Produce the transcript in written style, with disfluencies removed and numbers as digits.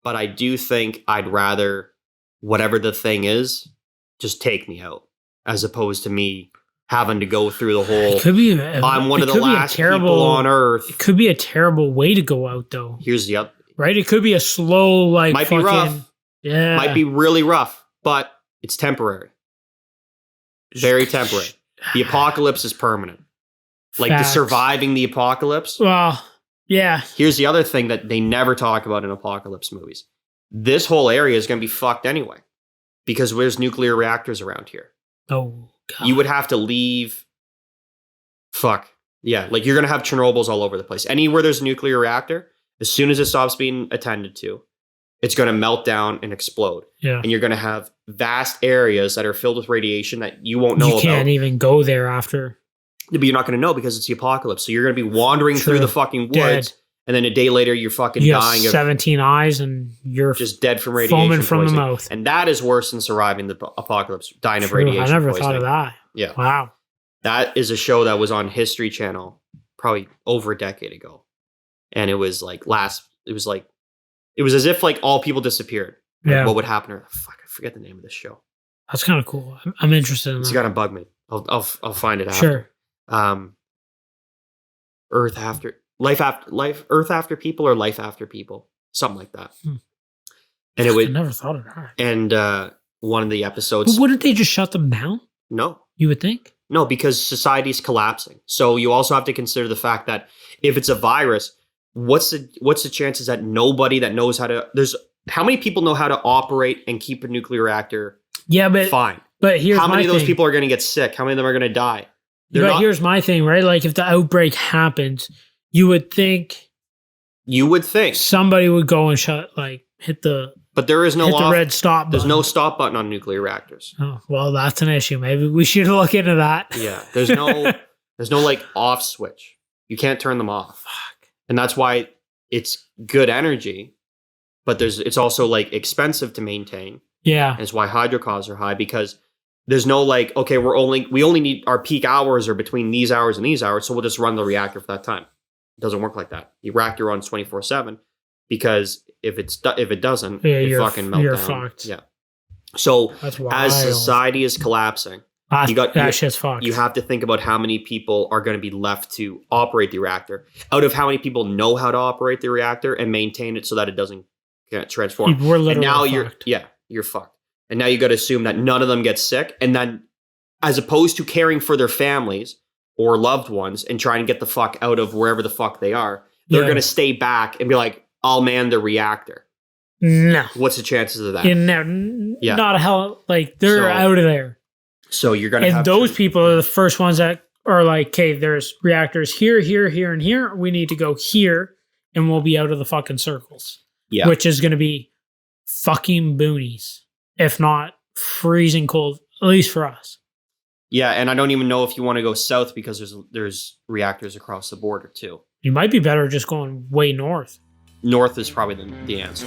but I do think I'd rather whatever the thing is, just take me out, as opposed to me having to go through the whole. It could be. I'm one of the last people on Earth. It could be a terrible way to go out, though. Here's the other. Right? It could be a slow, like might be rough. Yeah, might be really rough, but it's temporary. Very temporary. The apocalypse is permanent. Like the surviving the apocalypse. Well, yeah. Here's the other thing that they never talk about in apocalypse movies. This whole area is going to be fucked anyway, because there's nuclear reactors around here. Oh, God. You would have to leave. Fuck. Yeah, like you're going to have Chernobyls all over the place. Anywhere there's a nuclear reactor, as soon as it stops being attended to, it's going to melt down and explode. Yeah. And you're going to have vast areas that are filled with radiation that you won't know about. You can't even go there after. But you're not going to know because it's the apocalypse. So you're going to be wandering through the fucking woods. Dead. And then a day later, you're fucking dying of 17 eyes and you're just dead from radiation foaming from poisoning. the mouth. And that is worse than surviving the apocalypse, dying of radiation I never poisoning. thought of that. Yeah. Wow. That is a show that was on History Channel probably over a decade ago. And it was like it was as if like all people disappeared. Yeah. Like, what would happen? Fuck, I forget the name of this show. That's kind of cool. I'm interested in that. It's got to bug me. I'll find it after. Sure. Earth after people, or life after people, something like that. And I never thought of that. And one of the episodes. But wouldn't they just shut them down? No, you would think. No, because society's collapsing. So you also have to consider the fact that if it's a virus, what's the chances that nobody that knows how to? How many people know how to operate and keep a nuclear reactor? Yeah, but fine. But here's how many of those thing. people are going to get sick? How many of them are going to die? Here's my thing, right? Like if the outbreak happens, you would think somebody would go and hit the. But there is no the red stop button. There's no stop button on nuclear reactors. Oh, well, that's an issue. Maybe we should look into that. Yeah, there's no like off switch. You can't turn them off. Fuck. And that's why it's good energy, but it's also like expensive to maintain. Yeah. And it's why hydro costs are high, because there's no like, okay, we only need our peak hours are between these hours and these hours, so we'll just run the reactor for that time. It doesn't work like that. The reactor runs 24/7, because if it doesn't, it fucking melts down. Fucked. Yeah. So as society is collapsing, shit's fucked. You have to think about how many people are going to be left to operate the reactor. Out of how many people know how to operate the reactor and maintain it so that it doesn't transform. We're literally and now fucked. you're fucked. And now you got to assume that none of them get sick. And then as opposed to caring for their families or loved ones and trying to get the fuck out of wherever the fuck they are, they're going to stay back and be like, I'll man the reactor. No. What's the chances of that? Not a hell. Like they're out of there. So you're going to have those people are the first ones that are like, okay, there's reactors here, here, here, and here. We need to go here and we'll be out of the fucking circles. Yeah. Which is going to be fucking boonies. If not freezing cold, at least for us. Yeah, and I don't even know if you want to go south because there's reactors across the border too. You might be better just going way north. North is probably the answer.